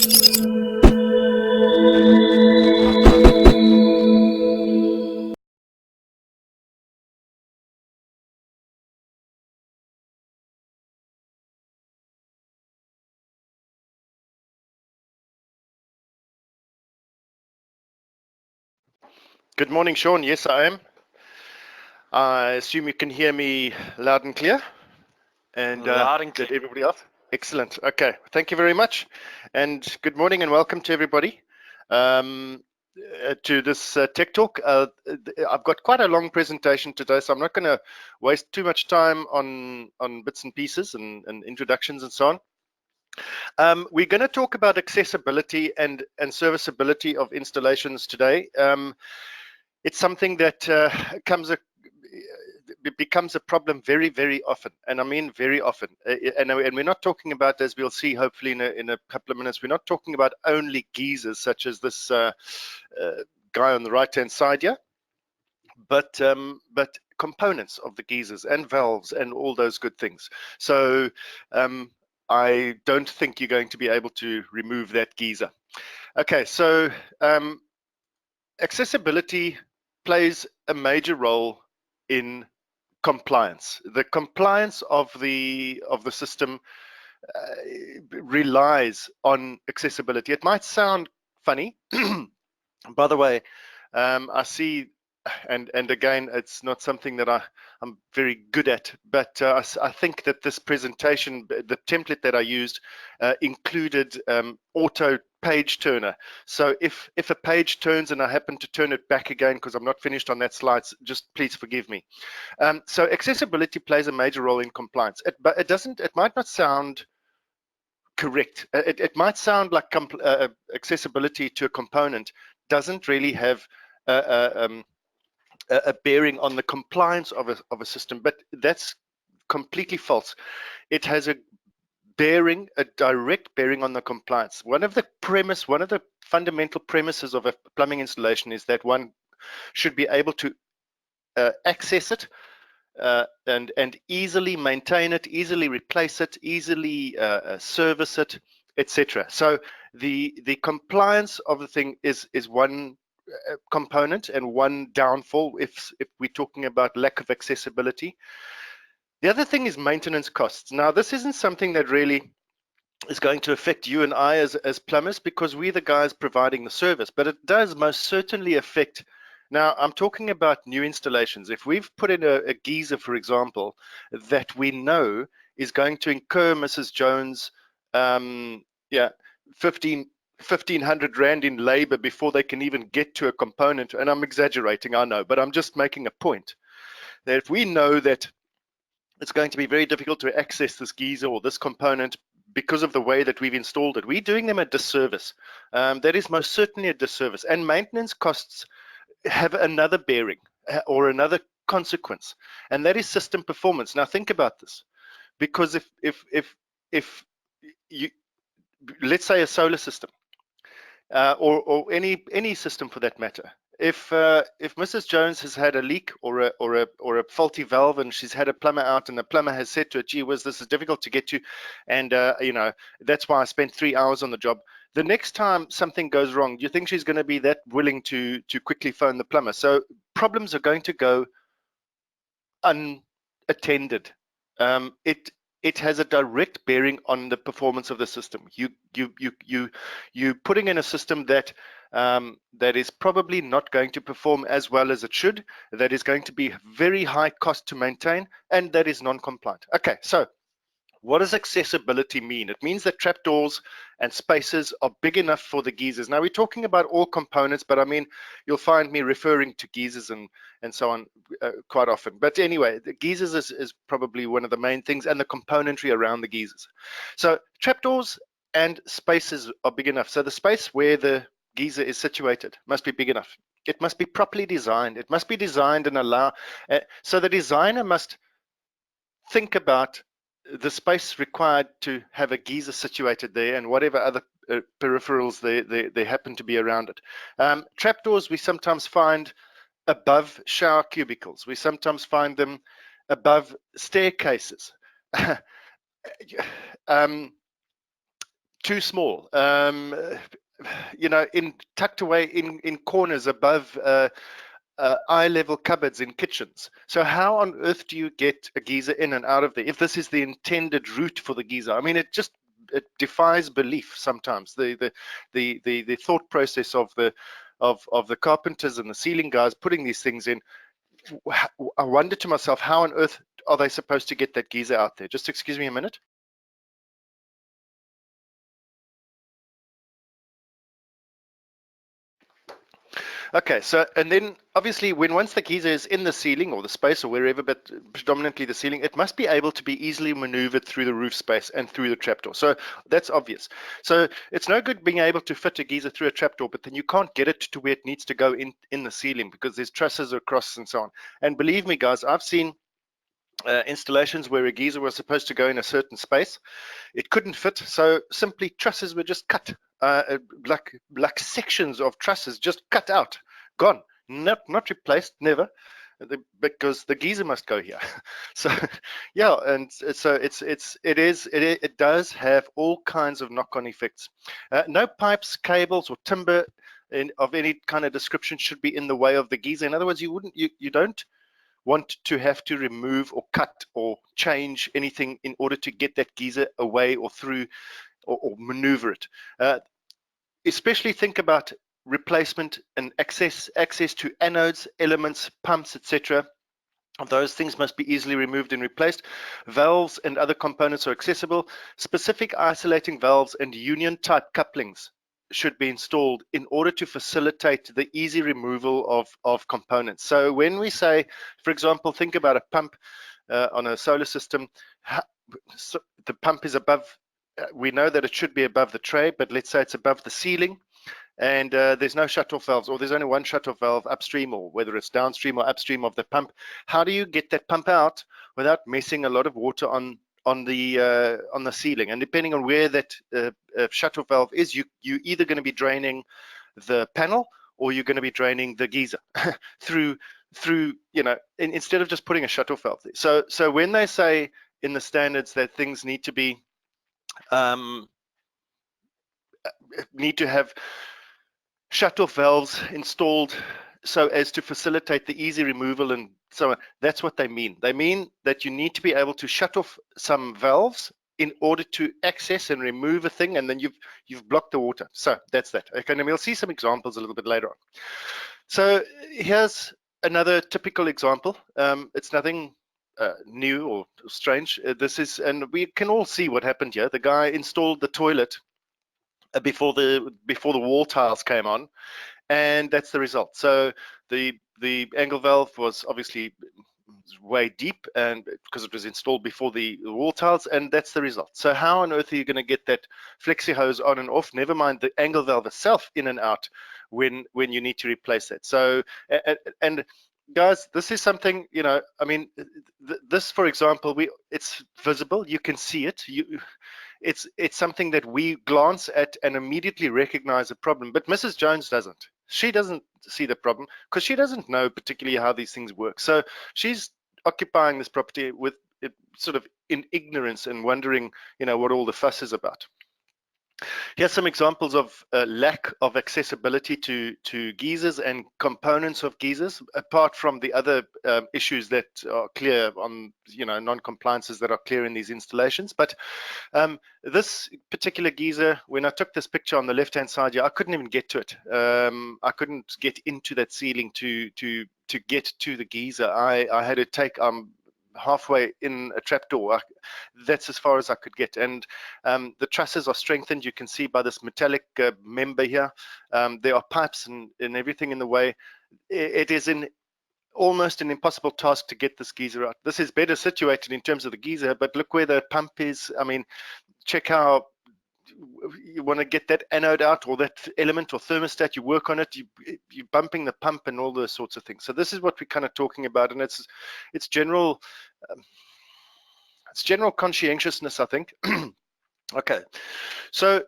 Good morning, Sean. Yes, I am. I assume you can hear me loud and clear. And Loud and clear. did everybody else? Excellent. Okay. Thank you very much. And good morning and welcome to everybody to this Tech Talk. I've got quite a long presentation today, so I'm not going to waste too much time on bits and pieces and introductions and so on. We're going to talk about accessibility and serviceability of installations today. It's something that becomes a problem very, very often, and I mean very often. And we're not talking about, as we'll see hopefully in a couple of minutes, we're not talking about only geysers such as this guy on the right-hand side here, but components of the geysers and valves and all those good things. So I don't think you're going to be able to remove that geyser. Okay, so accessibility plays a major role in compliance. The compliance of the system relies on accessibility. It might sound funny. By the way, I see, and again, it's not something that I'm very good at, but I think that this presentation, the template that I used, included auto page turner. So if a page turns and I happen to turn it back again because I'm not finished on that slide, just please forgive me. So accessibility plays a major role in compliance, but it doesn't. It might not sound correct. It might sound like accessibility to a component doesn't really have a bearing on the compliance of a system, but that's completely false. It has a direct bearing on the compliance. One of the fundamental premises of a plumbing installation is that one should be able to access it and easily maintain it, easily replace it, easily service it, etc. So the compliance of the thing is one component and one downfall if we're talking about lack of accessibility. The other thing is maintenance costs. Now, this isn't something that really is going to affect you and I as plumbers because we're the guys providing the service, but it does most certainly affect. Now, I'm talking about new installations. If we've put in a geyser, for example, that we know is going to incur Mrs. Jones, 1,500 Rand in labor before they can even get to a component, and I'm exaggerating, I know, but I'm just making a point that if we know that it's going to be very difficult to access this geyser or this component because of the way that we've installed it, we're doing them a disservice. That is most certainly a disservice. And maintenance costs have another bearing or another consequence, and that is system performance. Now think about this, because if you, let's say a solar system, or any system for that matter, if Mrs. Jones has had a leak or a faulty valve and she's had a plumber out and the plumber has said to her, gee whiz, this is difficult to get to, and that's why I spent 3 hours on the job. The next time something goes wrong, do you think she's going to be that willing to quickly phone the plumber? So problems are going to go unattended. It has a direct bearing on the performance of the system. You putting in a system that that is probably not going to perform as well as it should, that is going to be very high cost to maintain, and that is non-compliant. Okay, so what does accessibility mean? It means that trapdoors and spaces are big enough for the geysers. Now, we're talking about all components, but I mean, you'll find me referring to geysers and so on quite often. But anyway, the geysers is probably one of the main things, and the componentry around the geysers. So trapdoors and spaces are big enough. So the space where the geyser is situated must be big enough. It must be properly designed. It must be designed and allow. So the designer must think about the space required to have a geyser situated there and whatever other peripherals they happen to be around it. Trapdoors we sometimes find above shower cubicles. We sometimes find them above staircases. too small. You know, tucked away in corners above eye level cupboards in kitchens. So how on earth do you get a geyser in and out of there if this is the intended route for the geyser? I mean, it defies belief sometimes. The thought process of the carpenters and the ceiling guys putting these things in. I wonder to myself, how on earth are they supposed to get that geyser out there? Just excuse me a minute. Okay, so and then obviously once the geyser is in the ceiling or the space or wherever, but predominantly the ceiling, it must be able to be easily maneuvered through the roof space and through the trapdoor. So that's obvious. So it's no good being able to fit a geyser through a trapdoor, but then you can't get it to where it needs to go in the ceiling because there's trusses across and so on. And believe me, guys, I've seen installations where a geyser was supposed to go in a certain space. It couldn't fit, so simply trusses were just cut, like sections of trusses just cut out, gone, not replaced, never, because the geyser must go here. So yeah, and so it does have all kinds of knock-on effects. No pipes, cables, or timber of any kind of description should be in the way of the geyser. In other words, you don't want to have to remove or cut or change anything in order to get that geyser away or through or maneuver it. Especially think about replacement and access to anodes, elements, pumps, etc. Those things must be easily removed and replaced. Valves and other components are accessible. Specific isolating valves and union type couplings should be installed in order to facilitate the easy removal of components. So when we say, for example, think about a pump on a solar system, so the pump is above, we know that it should be above the tray, but let's say it's above the ceiling, and there's no shutoff valves, or there's only one shutoff valve upstream, or whether it's downstream or upstream of the pump. How do you get that pump out without messing a lot of water on the ceiling? And depending on where that shutoff valve is, you either going to be draining the panel or you're going to be draining the geyser through you know, instead of just putting a shutoff valve there. So when they say in the standards that things need to be need to have shutoff valves installed so as to facilitate the easy removal and so on, that's what they mean. They mean that you need to be able to shut off some valves in order to access and remove a thing, and then you've blocked the water. So that's that. Okay, and we'll see some examples a little bit later on. So here's another typical example. It's nothing new or strange. This is, and we can all see what happened here. The guy installed the toilet before the wall tiles came on, and that's the result. So the angle valve was obviously way deep, and because it was installed before the wall tiles, and that's the result. So how on earth are you going to get that flexi hose on and off, never mind the angle valve itself, in and out when you need to replace that? So and guys, this is something, you know, I mean, this, for example, it's visible, you can see it, it's something that we glance at and immediately recognize a problem, but Mrs. Jones doesn't. She doesn't see the problem because she doesn't know particularly how these things work. So she's occupying this property with it sort of in ignorance and wondering, you know, what all the fuss is about. Here's some examples of lack of accessibility to geysers and components of geysers, apart from the other issues that are clear on, you know, non-compliances that are clear in these installations. But this particular geyser, when I took this picture on the left-hand side here, I couldn't even get to it. I couldn't get into that ceiling to get to the geyser. I had to take halfway in a trapdoor. That's as far as I could get, and the trusses are strengthened. You can see by this metallic member here. There are pipes and everything in the way. It is almost an impossible task to get this geyser out. This is better situated in terms of the geyser, but look where the pump is. I mean, check how you want to get that anode out, or that element or thermostat. You work on it, you're bumping the pump and all those sorts of things. So this is what we're kind of talking about, and it's general conscientiousness, I think. Okay, so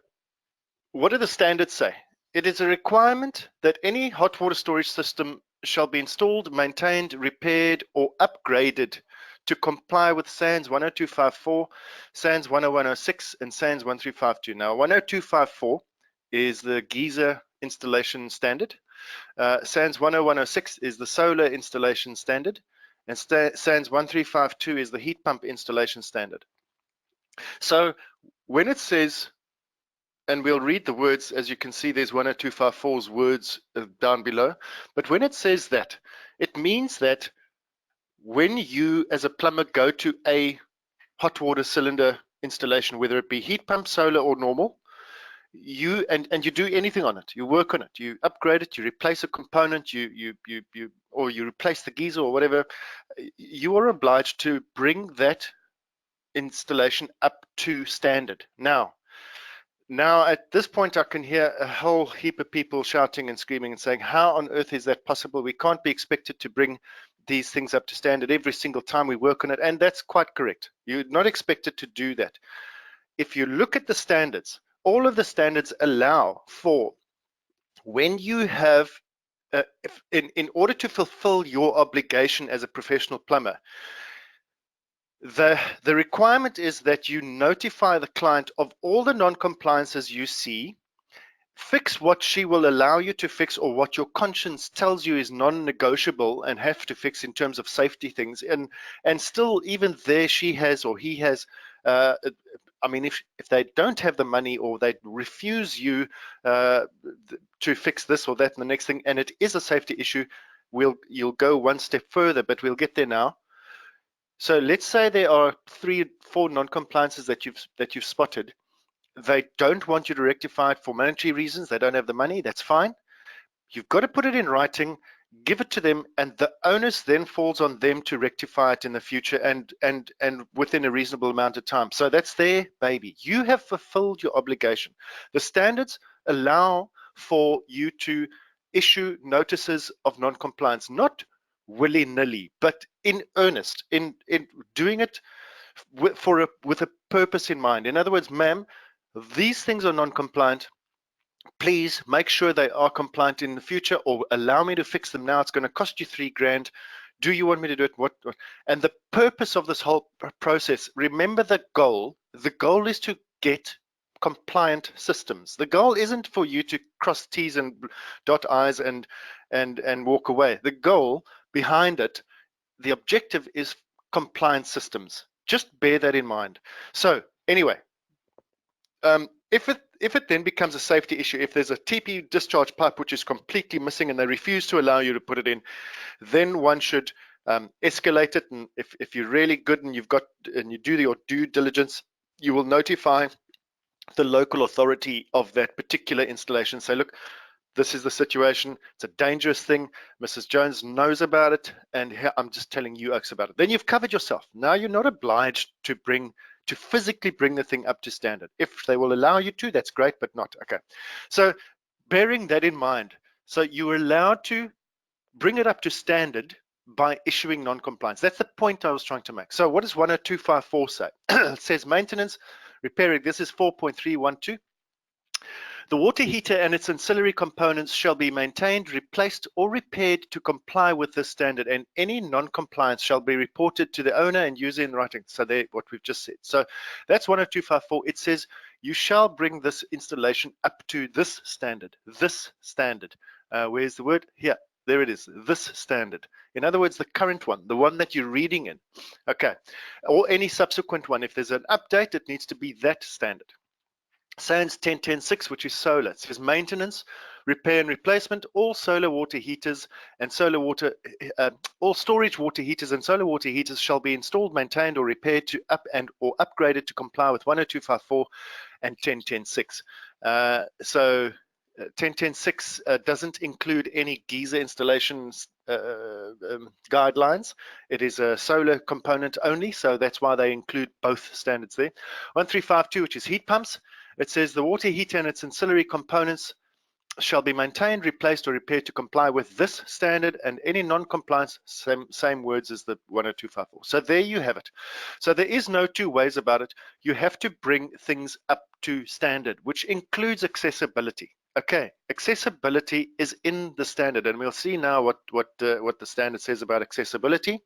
what do the standards say? It is a requirement that any hot water storage system shall be installed, maintained, repaired, or upgraded to comply with SANS 10254, SANS 10106, and SANS 1352. Now, 10254 is the geyser installation standard. SANS 10106 is the solar installation standard, and SANS 1352 is the heat pump installation standard. So when it says, and we'll read the words, as you can see, there's 10254's words down below, but when it says that, it means that when you as a plumber go to a hot water cylinder installation, whether it be heat pump, solar, or normal, you do anything on it, you work on it, you upgrade it, you replace a component, or you replace the geyser or whatever, you are obliged to bring that installation up to standard. Now at this point I can hear a whole heap of people shouting and screaming and saying, how on earth is that possible? We can't be expected to bring these things up to standard every single time we work on it. And that's quite correct. You're not expected to do that. If you look at the standards, all of the standards allow for when you have, in order to fulfill your obligation as a professional plumber, the requirement is that you notify the client of all the non-compliances you see, fix what she will allow you to fix or what your conscience tells you is non-negotiable and have to fix in terms of safety things, and still even there she has or he has I mean, if they don't have the money or they refuse you to fix this or that and the next thing, and it is a safety issue, you'll go one step further, but we'll get there now. So let's say there are 3 or 4 non-compliances that you've spotted. They don't want you to rectify it for monetary reasons. They don't have the money. That's fine. You've got to put it in writing, give it to them, and the onus then falls on them to rectify it in the future and within a reasonable amount of time. So that's their baby. You have fulfilled your obligation. The standards allow for you to issue notices of non-compliance, not willy-nilly, but in earnest, in doing it with a purpose in mind. In other words, ma'am, these things are non-compliant. Please make sure they are compliant in the future, or allow me to fix them now. It's going to cost you $3,000. Do you want me to do it? What? And the purpose of this whole process, remember the goal. The goal is to get compliant systems. The goal isn't for you to cross T's and dot I's and walk away. The goal behind it, the objective is compliant systems. Just bear that in mind. So anyway, if it then becomes a safety issue, if there's a TP discharge pipe which is completely missing and they refuse to allow you to put it in, then one should escalate it. And if you're really good and you do your due diligence, you will notify the local authority of that particular installation. Say, look, this is the situation. It's a dangerous thing. Mrs. Jones knows about it, and I'm just telling you about it. Then you've covered yourself. Now you're not obliged to physically bring the thing up to standard. If they will allow you to, that's great, but not. Okay. So bearing that in mind, so you're allowed to bring it up to standard by issuing non-compliance. That's the point I was trying to make. So what does 10254 say? It says maintenance, repairing. This is 4.312. The water heater and its ancillary components shall be maintained, replaced, or repaired to comply with this standard, and any non-compliance shall be reported to the owner and user in writing. So there, what we've just said. So that's 10254. It says you shall bring this installation up to this standard. This standard. Where's the word? Here. There it is. This standard. In other words, the current one, the one that you're reading in. Okay. Or any subsequent one. If there's an update, it needs to be that standard. SANS 10.10.6, which is solar. It says maintenance, repair and replacement, all solar water heaters and solar water, all storage water heaters and solar water heaters shall be installed, maintained, or repaired to or upgraded to comply with 10254 and 10.10.6. So 10.10.6 doesn't include any geyser installations guidelines. It is a solar component only, so that's why they include both standards there. 1352, which is heat pumps. It says the water heater and its ancillary components shall be maintained, replaced, or repaired to comply with this standard, and any non-compliance, same words as the 10254. So there you have it. So there is no two ways about it. You have to bring things up to standard, which includes accessibility. Okay, accessibility is in the standard, and we'll see now what the standard says about accessibility.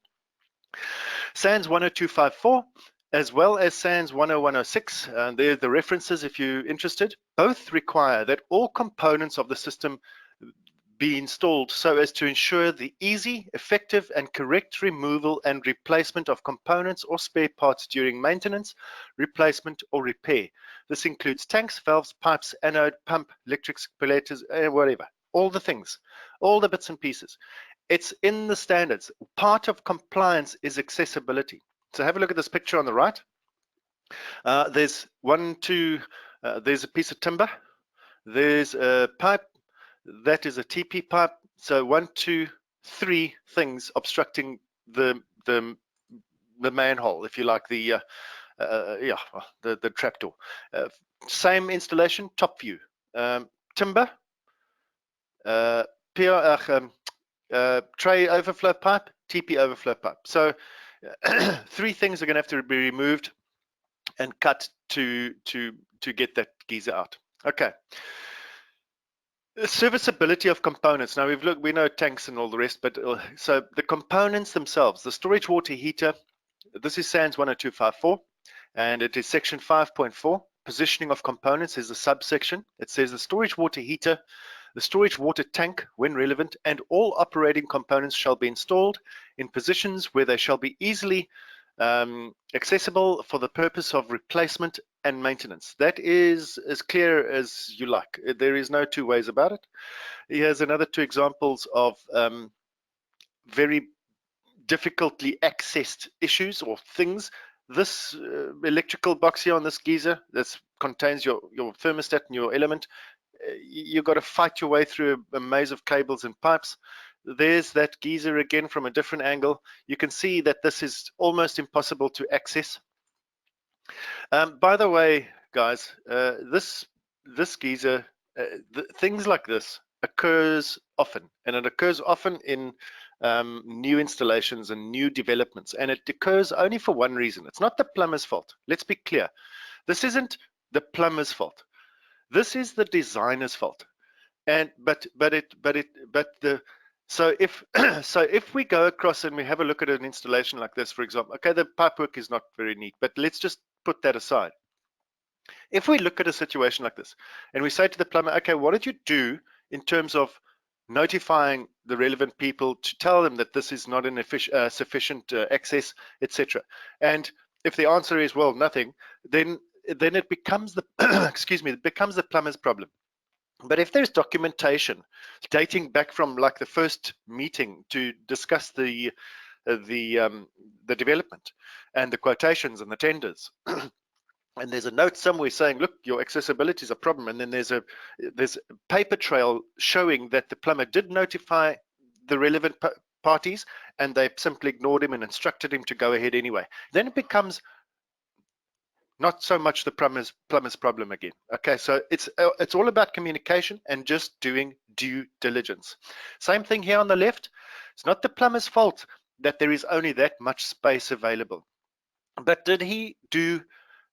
SANS 10254 as well as SANS 10106, there's the references if you're interested, both require that all components of the system be installed so as to ensure the easy, effective, and correct removal and replacement of components or spare parts during maintenance, replacement, or repair. This includes tanks, valves, pipes, anode, pump, electrics, collectors, whatever. All the things, all the bits and pieces. It's in the standards. Part of compliance is accessibility. So have a look at this picture on the right. There's there's a piece of timber. There's a pipe. That is a TP pipe. So 1, 2, 3 things obstructing the manhole, if you like, the trapdoor. Same installation, top view. Timber, tray overflow pipe, TP overflow pipe. So 3 things are going to have to be removed and cut to get that geyser out. Okay. Serviceability of components. Now we know tanks and all the rest, but so the components themselves, the storage water heater, this is SANS 10254, and it is section 5.4. Positioning of components is a subsection. It says the storage water heater, the storage water tank, when relevant, and all operating components shall be installed in positions where they shall be easily accessible for the purpose of replacement and maintenance. That is as clear as you like. There is no two ways about it. Here's another 2 examples of very difficultly accessed issues or things. This electrical box here on this geyser that contains your thermostat and your element, you've got to fight your way through a maze of cables and pipes. There's that geyser again from a different angle. You can see that this is almost impossible to access. By the way, guys, this geyser, things like this occurs often, and it occurs often in new installations and new developments, and it occurs only for one reason. It's not the plumber's fault. Let's be clear. This isn't the plumber's fault. This is the designer's fault. And so if we go across and we have a look at an installation like this, for example, okay, the pipework is not very neat, but let's just put that aside. If we look at a situation like this and we say to the plumber, okay, what did you do in terms of notifying the relevant people to tell them that this is not an sufficient access, etc. And if the answer is, well, nothing, then it becomes the excuse me, it becomes the plumber's problem. But if there's documentation dating back from like the first meeting to discuss the development and the quotations and the tenders, and there's a note somewhere saying, look, your accessibility is a problem, and then there's a paper trail showing that the plumber did notify the relevant parties and they simply ignored him and instructed him to go ahead anyway, then it becomes not so much the plumber's problem again. Okay, so it's all about communication and just doing due diligence. Same thing here on the left. It's not the plumber's fault that there is only that much space available. But did he do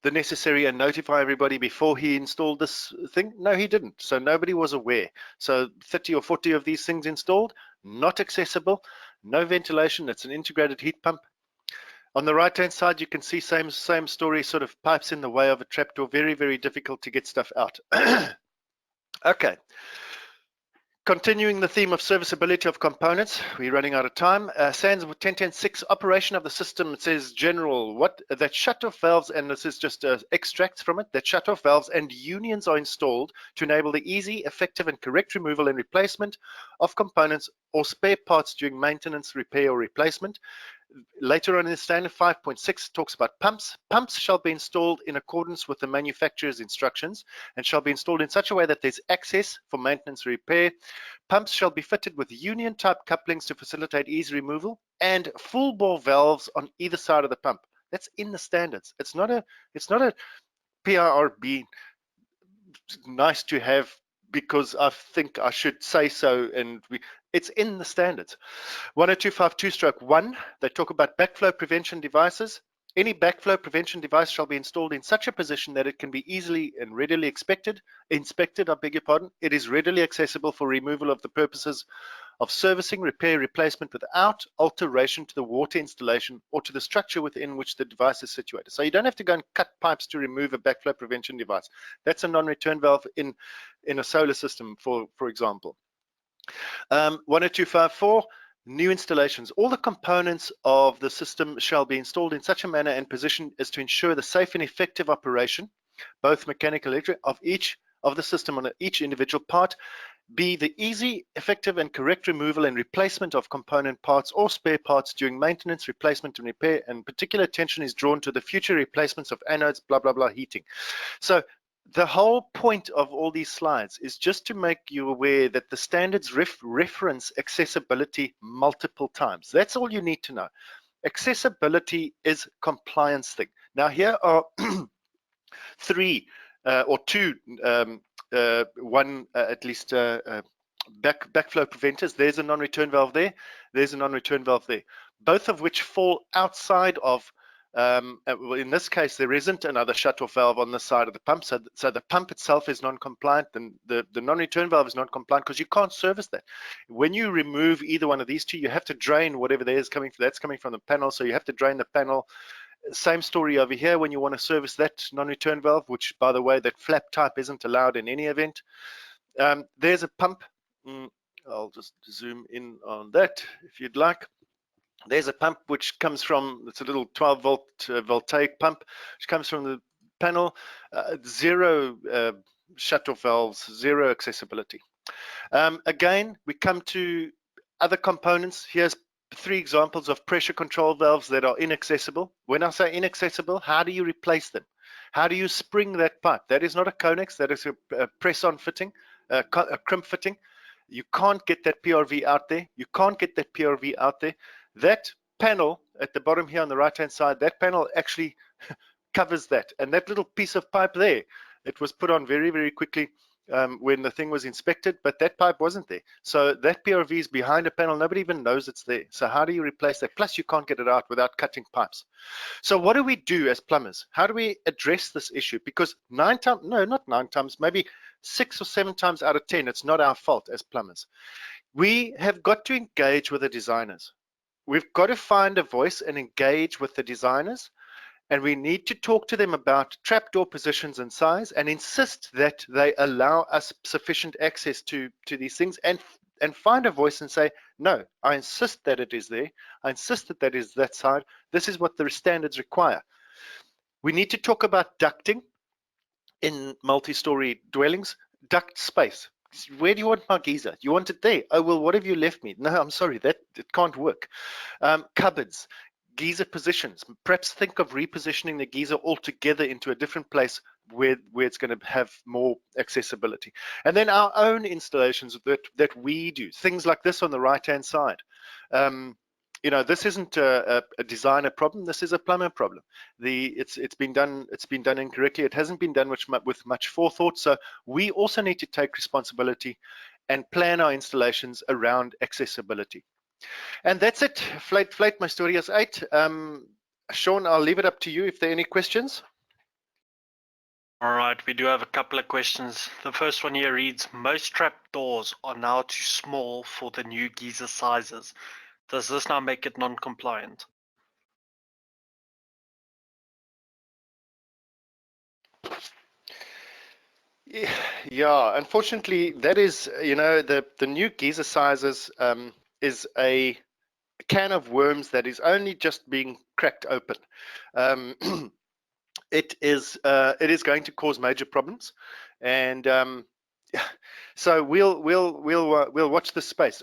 the necessary and notify everybody before he installed this thing? No, he didn't. So nobody was aware. So 30 or 40 of these things installed, not accessible, no ventilation. It's an integrated heat pump. On the right-hand side, you can see same story, sort of pipes in the way of a trapdoor. Very, very difficult to get stuff out. Okay. Continuing the theme of serviceability of components, we're running out of time. SANS 10.10.6, operation of the system. It says general, that shut-off valves, and this is just extracts from it, that shut-off valves and unions are installed to enable the easy, effective, and correct removal and replacement of components or spare parts during maintenance, repair, or replacement. Later on in the standard 5.6 talks about pumps. Pumps shall be installed in accordance with the manufacturer's instructions and shall be installed in such a way that there's access for maintenance repair. Pumps shall be fitted with union type couplings to facilitate easy removal and full bore valves on either side of the pump. That's in the standards. It's not a PIRB nice to have because I think I should say so, and it's in the standards. 10252-1, they talk about backflow prevention devices. Any backflow prevention device shall be installed in such a position that it can be easily and readily inspected, I beg your pardon. It is readily accessible for removal of the purposes of servicing, repair, replacement without alteration to the water installation or to the structure within which the device is situated. So you don't have to go and cut pipes to remove a backflow prevention device. That's a non-return valve in a solar system, for example. 10254, new installations. All the components of the system shall be installed in such a manner and position as to ensure the safe and effective operation, both mechanical and electric, of each of the system on each individual part. B, the easy, effective, and correct removal and replacement of component parts or spare parts during maintenance, replacement, and repair, and particular attention is drawn to the future replacements of anodes, blah, blah, blah, heating. So the whole point of all these slides is just to make you aware that the standards reference accessibility multiple times. That's all you need to know. Accessibility is compliance thing. Now here are three or two one at least backflow preventers. There's a non-return valve there. There's a non-return valve there. Both of which fall outside of, well, in this case, there isn't another shut-off valve on the side of the pump. So the pump itself is non-compliant. And the non-return valve is non-compliant because you can't service that. When you remove either one of these two, you have to drain whatever there is coming from. That's coming from the panel. So you have to drain the panel. Same story over here when you want to service that non-return valve, which, by the way, that flap type isn't allowed in any event. There's a pump. I'll just zoom in on that if you'd like. There's a pump which comes from, it's a little 12-volt voltaic pump, which comes from the panel. Zero shut-off valves, zero accessibility. Again, we come to other components. Here's three examples of pressure control valves that are inaccessible. When I say inaccessible, how do you replace them? How do you spring that pipe? That is not a Conex, that is a press-on fitting, a crimp fitting. You can't get that PRV out there. You can't get that PRV out there. That panel at the bottom here on the right-hand side, that panel actually covers that. And that little piece of pipe there, it was put on very, very quickly when the thing was inspected, but that pipe wasn't there. So that PRV is behind a panel. Nobody even knows it's there. So how do you replace that? Plus, you can't get it out without cutting pipes. So what do we do as plumbers? How do we address this issue? Because not 9 times, maybe 6 or 7 times out of 10, it's not our fault as plumbers. We have got to engage with the designers. We've got to find a voice and engage with the designers. And we need to talk to them about trapdoor positions and size and insist that they allow us sufficient access to these things and find a voice and say, no, I insist that it is there. I insist that that is that side. This is what the standards require. We need to talk about ducting in multi-story dwellings. Duct space. Where do you want my geyser? You want it there. Oh, well, what have you left me? No, I'm sorry, that it can't work. Cupboards. Geyser positions. Perhaps think of repositioning the geyser altogether into a different place where it's going to have more accessibility. And then our own installations that we do, things like this on the right-hand side. You know, this isn't a designer problem. This is a plumber problem. It's been done incorrectly. It hasn't been done with much forethought. So we also need to take responsibility and plan our installations around accessibility. And that's it. Flight, my story is 8. Sean, I'll leave it up to you if there are any questions. All right, we do have a couple of questions. The first one here reads, most trap doors are now too small for the new geyser sizes. Does this now make it non-compliant? Yeah, unfortunately, that is, you know, the new geyser sizes is a can of worms that is only just being cracked open. It is going to cause major problems, and so we'll watch this space.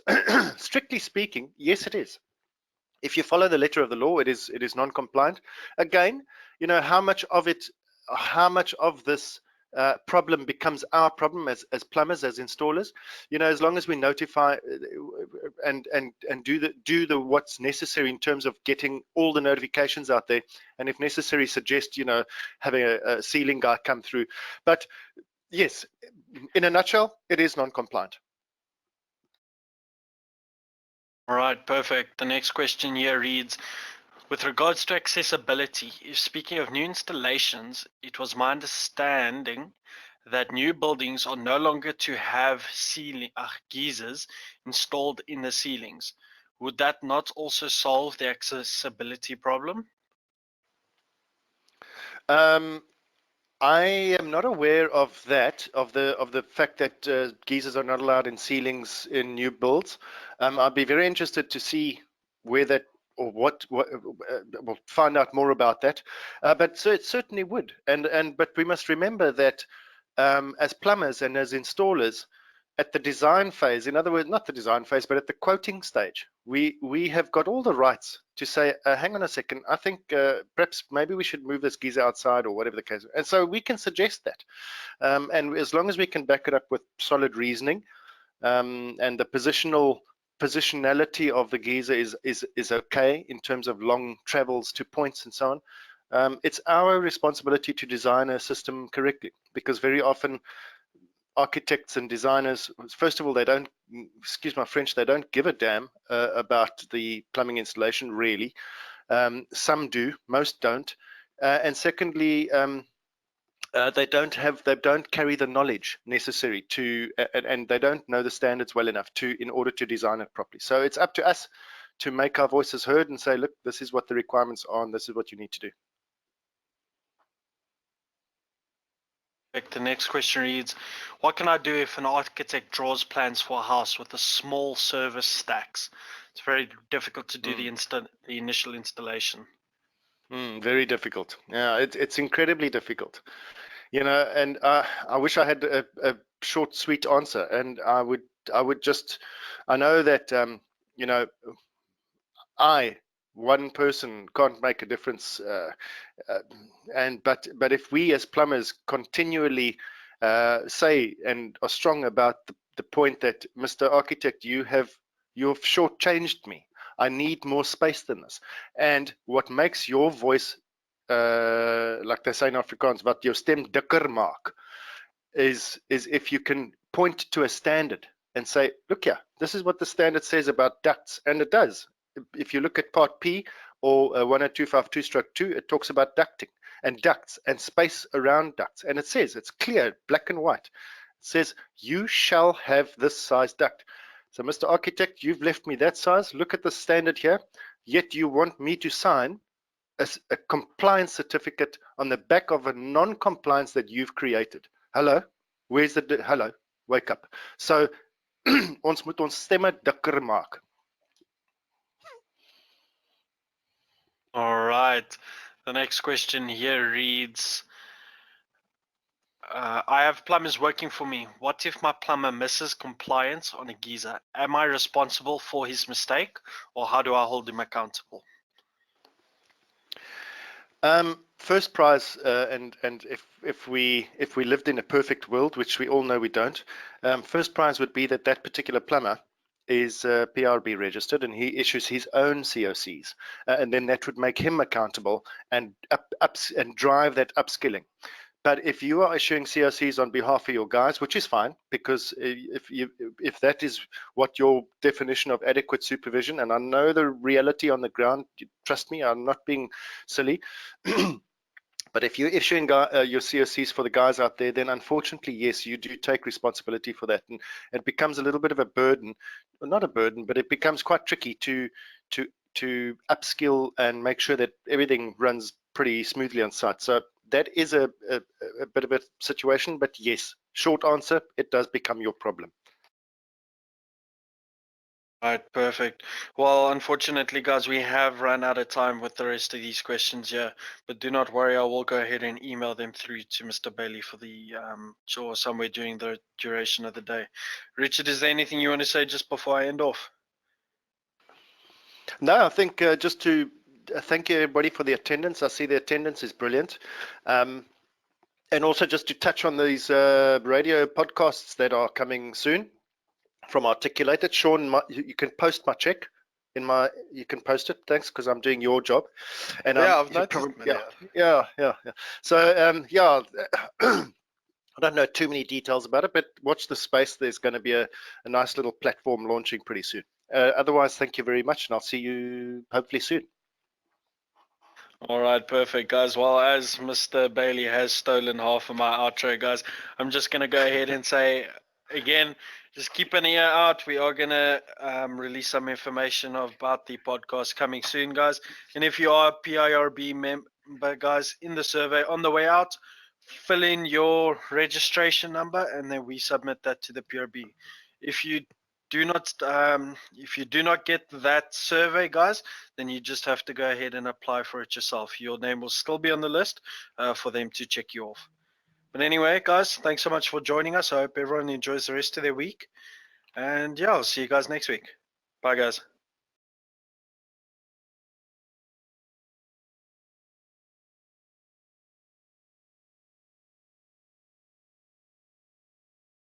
Strictly speaking, yes, it is. If you follow the letter of the law, it is non-compliant. Again, you know, how much of this problem becomes our problem as plumbers, as installers, you know, as long as we notify and do the what's necessary in terms of getting all the notifications out there, and if necessary suggest, you know, having a ceiling guy come through. But yes, in a nutshell, it is non-compliant. All right, perfect. The next question here reads, With regards to accessibility, if speaking of new installations, it was my understanding that new buildings are no longer to have geysers installed in the ceilings. Would that not also solve the accessibility problem? I am not aware of that, of the fact that geysers are not allowed in ceilings in new builds. I'd be very interested to see where that or what we'll find out more about that. But so it certainly would, but we must remember that as plumbers and as installers, at the design phase, in other words, not the design phase, but at the quoting stage, we have got all the rights to say, hang on a second, I think perhaps maybe we should move this geyser outside or whatever the case. And so we can suggest that. And as long as we can back it up with solid reasoning, and the positionality of the geyser is okay in terms of long travels to points and so on, it's our responsibility to design a system correctly, because very often architects and designers, first of all, they don't, excuse my French, they don't give a damn about the plumbing installation, really. Some do, most don't. And secondly, they don't carry the knowledge necessary to, and they don't know the standards well enough to, in order to design it properly. So it's up to us to make our voices heard and say, look, this is what the requirements are, and this is what you need to do. The next question reads, what can I do if an architect draws plans for a house with a small service stacks? It's very difficult to do the initial installation. Very difficult. Yeah, it's incredibly difficult. You know, and I wish I had a short, sweet answer. And I would just, I know that, you know, one person can't make a difference, but if we as plumbers continually say and are strong about the point that, Mr. Architect, you've shortchanged me. I need more space than this. And what makes your voice, like they say in Afrikaans, wat jou stem dikker maak, is if you can point to a standard and say, look here, this is what the standard says about ducts, and it does. If you look at part P or 10252-2, it talks about ducting and ducts and space around ducts, and it says, it's clear, black and white. It says, you shall have this size duct. So, Mr. Architect, you've left me that size. Look at the standard here, yet you want me to sign a compliance certificate on the back of a non-compliance that you've created. Hello? Where's the hello? Wake up. So ons moet ons stemme dikker maak. All right. The next question here reads, I have plumbers working for me. What if my plumber misses compliance on a geyser? Am I responsible for his mistake, or how do I hold him accountable? First prize, and if we lived in a perfect world, which we all know we don't, first prize would be that particular plumber is PIRB registered and he issues his own COCs, and then that would make him accountable and and drive that upskilling. But if you are issuing COCs on behalf of your guys, which is fine, because if that is what your definition of adequate supervision, and I know the reality on the ground, trust me, I'm not being silly. But if you're issuing your COCs for the guys out there, then unfortunately, yes, you do take responsibility for that, and it becomes a little bit of a burden, not a burden, but it becomes quite tricky to upskill and make sure that everything runs pretty smoothly on site. So that is a bit of a situation, but yes, short answer, it does become your problem. All right, perfect. Well, unfortunately, guys, we have run out of time with the rest of these questions here, but do not worry, I will go ahead and email them through to Mr. Bailey for the sure somewhere during the duration of the day. Richard, is there anything you want to say just before I end off? No, I think just to thank you everybody for the attendance. I see the attendance is brilliant. And also just to touch on these radio podcasts that are coming soon from Articulated. Sean, you can post my check you can post it. Thanks, because I'm doing your job. And yeah, I've noticed. Yeah. So yeah, I don't know too many details about it, but watch the space. There's going to be a nice little platform launching pretty soon. Otherwise, thank you very much, and I'll see you hopefully soon. All right, perfect, guys. Well, as Mr. Bailey has stolen half of my outro, guys, I'm just going to go ahead and say again, just keep an ear out. We are going to release some information about the podcast coming soon, guys. And if you are a PIRB member, guys, in the survey on the way out, fill in your registration number and then we submit that to the PIRB. If you do not get that survey, guys, then you just have to go ahead and apply for it yourself. Your name will still be on the list for them to check you off. But anyway, guys, thanks so much for joining us. I hope everyone enjoys the rest of their week. And yeah, I'll see you guys next week. Bye, guys.